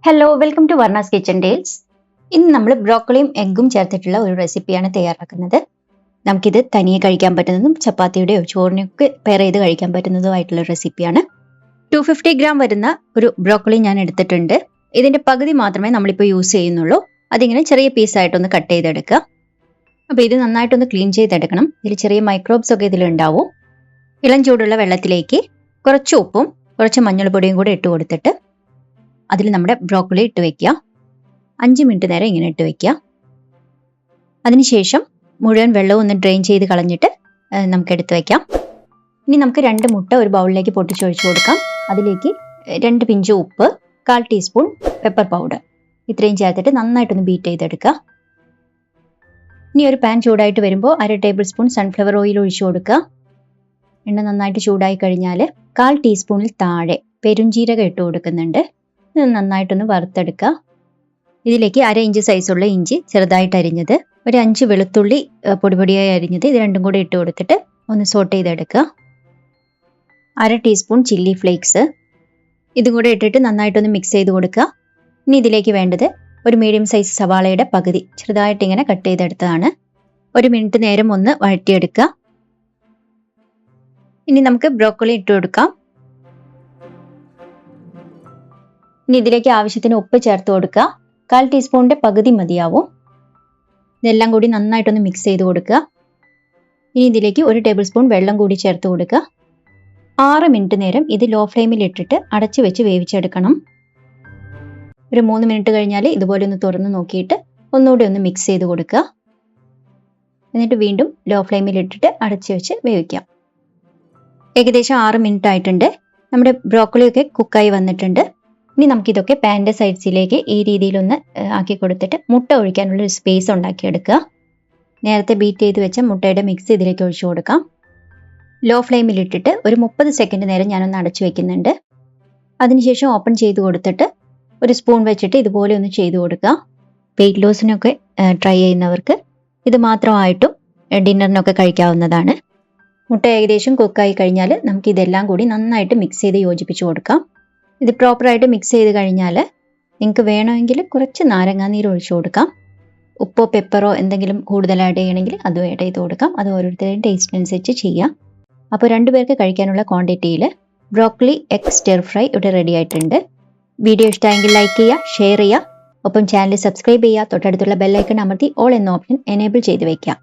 Hello welcome to Varna's kitchen tales. ഇന്ന് നമ്മൾ ബ്രോക്കോളിയും എഗ്ഗും ചേർത്തിട്ടുള്ള ഒരു റെസിപ്പിയാണ് തയ്യാറാക്കുന്നത്. നമുക്കിത് തനിയെ കഴിക്കാൻ പറ്റുന്നതും ചപ്പാത്തിയുടെയോ ചോറിനൊക്കെ പെയർ ചെയ്ത് കഴിക്കാൻ പറ്റുന്നതുമായിട്ടുള്ള റെസിപ്പിയാണ്. 250 ഗ്രാം വരുന്ന ഒരു ബ്രോക്കോളി ഞാൻ എടുത്തിട്ടുണ്ട്. ഇതിന്റെ പകുതി മാത്രമേ നമ്മളിപ്പോൾ യൂസ് ചെയ്യുന്നുള്ളൂ. അതിങ്ങനെ ചെറിയ പീസായിട്ടൊന്ന് കട്ട് ചെയ്തെടുക്കുക. അപ്പോൾ ഇത് നന്നായിട്ടൊന്ന് ക്ലീൻ ചെയ്തെടുക്കണം. ഇതിൽ ചെറിയ മൈക്രോബ്സ് ഒക്കെ ഇതിലുണ്ടാവും. ഇളം ചൂടുള്ള വെള്ളത്തിലേക്ക് കുറച്ച് ഉപ്പും കുറച്ച് മഞ്ഞൾപ്പൊടിയും കൂടെ ഇട്ട് കൊടുത്തിട്ട് അതിൽ നമ്മുടെ ബ്രോക്കോളി ഇട്ട് വെക്കുക. 5 മിനിറ്റ് നേരം ഇങ്ങനെ ഇട്ട് വെക്കുക. അതിനുശേഷം മുഴുവൻ വെള്ളവും ഒന്ന് ഡ്രെയിൻ ചെയ്ത് കളഞ്ഞിട്ട് നമുക്ക് എടുത്ത് വെക്കാം. ഇനി നമുക്ക് 2 മുട്ട ഒരു ബൗളിലേക്ക് പൊട്ടിച്ചൊഴിച്ചു കൊടുക്കാം. അതിലേക്ക് 2 പിഞ്ച് ഉപ്പ്, 1/4 ടീസ്പൂൺ പെപ്പർ പൗഡർ ഇത്രയും ചേർത്തിട്ട് നന്നായിട്ടൊന്ന് ബീറ്റ് ചെയ്തെടുക്കുക. ഇനി ഒരു പാൻ ചൂടായിട്ട് വരുമ്പോൾ 1/2 ടേബിൾ സ്പൂൺ സൺഫ്ലവർ ഓയിൽ ഒഴിച്ചു കൊടുക്കുക. എണ്ണ നന്നായിട്ട് ചൂടായി കഴിഞ്ഞാൽ 1/4 ടീസ്പൂണിൽ താഴെ പെരുംജീരകം ഇട്ട് കൊടുക്കുന്നുണ്ട്. ഇത് നന്നായിട്ടൊന്ന് വറുത്തെടുക്കുക. ഇതിലേക്ക് 1/2 ഇഞ്ച് സൈസുള്ള ഇഞ്ചി ചെറുതായിട്ട് അരിഞ്ഞത്, ഒരു 5 വെളുത്തുള്ളി പൊടിപൊടിയായി അരിഞ്ഞത്, ഇത് രണ്ടും കൂടെ ഇട്ട് കൊടുത്തിട്ട് ഒന്ന് സോട്ട് ചെയ്തെടുക്കുക. 1/2 ടീസ്പൂൺ ചില്ലി ഫ്ലേക്സ് ഇതും കൂടെ ഇട്ടിട്ട് നന്നായിട്ടൊന്ന് മിക്സ് ചെയ്ത് കൊടുക്കുക. ഇനി ഇതിലേക്ക് വേണ്ടത് ഒരു മീഡിയം സൈസ് സവാളയുടെ പകുതി ചെറുതായിട്ട് ഇങ്ങനെ കട്ട് ചെയ്തെടുത്തതാണ്. 1 മിനിറ്റ് നേരം ഒന്ന് വഴറ്റിയെടുക്കുക. ഇനി നമുക്ക് ബ്രോക്കോളി ഇട്ട് കൊടുക്കാം. ഇനി ഇതിലേക്ക് ആവശ്യത്തിന് ഉപ്പ് ചേർത്ത് കൊടുക്കുക. 1/4 ടീസ്പൂണിന്റെ പകുതി മതിയാവും. ഇതെല്ലാം കൂടി നന്നായിട്ടൊന്ന് മിക്സ് ചെയ്ത് കൊടുക്കുക. ഇനി ഇതിലേക്ക് 1 ടേബിൾ സ്പൂൺ വെള്ളം കൂടി ചേർത്ത് കൊടുക്കുക. 6 മിനിറ്റ് നേരം ഇത് ലോ ഫ്ലെയിമിൽ ഇട്ടിട്ട് അടച്ചു വെച്ച് വേവിച്ചെടുക്കണം. ഒരു 3 മിനിറ്റ് കഴിഞ്ഞാൽ ഇതുപോലെ ഒന്ന് തുറന്ന് നോക്കിയിട്ട് ഒന്നുകൂടി ഒന്ന് മിക്സ് ചെയ്ത് കൊടുക്കുക. എന്നിട്ട് വീണ്ടും ലോ ഫ്ലെയിമിൽ ഇട്ടിട്ട് അടച്ചു വെച്ച് വേവിക്കാം. ഏകദേശം 6 മിനിറ്റ് ആയിട്ടുണ്ട്. നമ്മുടെ ബ്രോക്കോളിയൊക്കെ കുക്കായി വന്നിട്ടുണ്ട്. ഇനി നമുക്കിതൊക്കെ പാൻ്റെ സൈഡ്സിലേക്ക് ഈ രീതിയിലൊന്ന് ആക്കി കൊടുത്തിട്ട് മുട്ട ഒഴിക്കാനുള്ള ഒരു സ്പേസ് ഉണ്ടാക്കിയെടുക്കുക. നേരത്തെ ബീറ്റ് ചെയ്ത് വെച്ച മുട്ടയുടെ മിക്സ് ഇതിലേക്ക് ഒഴിച്ചു കൊടുക്കാം. ലോ ഫ്ലെയിമിൽ ഇട്ടിട്ട് ഒരു 30 സെക്കൻഡ് നേരം ഞാനൊന്ന് അടച്ചു വെക്കുന്നുണ്ട്. അതിനുശേഷം ഓപ്പൺ ചെയ്ത് കൊടുത്തിട്ട് ഒരു സ്പൂൺ വെച്ചിട്ട് ഇതുപോലെ ഒന്ന് ചെയ്ത് കൊടുക്കുക. വെയിറ്റ് ലോസിനൊക്കെ ട്രൈ ചെയ്യുന്നവർക്ക് ഇത് മാത്രമായിട്ടും ഡിന്നറിനൊക്കെ കഴിക്കാവുന്നതാണ്. മുട്ട ഏകദേശം കുക്കായി കഴിഞ്ഞാൽ നമുക്ക് ഇതെല്ലാം കൂടി നന്നായിട്ട് മിക്സ് ചെയ്ത് യോജിപ്പിച്ച് കൊടുക്കാം. ഇത് പ്രോപ്പറായിട്ട് മിക്സ് ചെയ്ത് കഴിഞ്ഞാൽ നിങ്ങൾക്ക് വേണമെങ്കിൽ കുറച്ച് നാരങ്ങാനീര് ഒഴിച്ചു കൊടുക്കാം. ഉപ്പോ പെപ്പറോ എന്തെങ്കിലും കൂടുതൽ ആഡ് ചെയ്യണമെങ്കിൽ അതും ആഡ് ചെയ്ത് കൊടുക്കാം. അത് ഓരോരുത്തരുടെയും ടേസ്റ്റിനനുസരിച്ച് ചെയ്യാം. അപ്പോൾ 2 പേർക്ക് കഴിക്കാനുള്ള ക്വാണ്ടിറ്റിയിൽ ബ്രോക്കോളി എഗ് സ്റ്റിർ ഫ്രൈ ഇവിടെ റെഡി ആയിട്ടുണ്ട്. വീഡിയോ ഇഷ്ടമായെങ്കിൽ ലൈക്ക് ചെയ്യുക, ഷെയർ ചെയ്യുക, ഒപ്പം ചാനൽ സബ്സ്ക്രൈബ് ചെയ്യുക. തൊട്ടടുത്തുള്ള ബെല്ലൈക്കൺ അമർത്തി ഓൾ എന്ന ഓപ്ഷൻ എനേബിൾ ചെയ്ത് വയ്ക്കുക.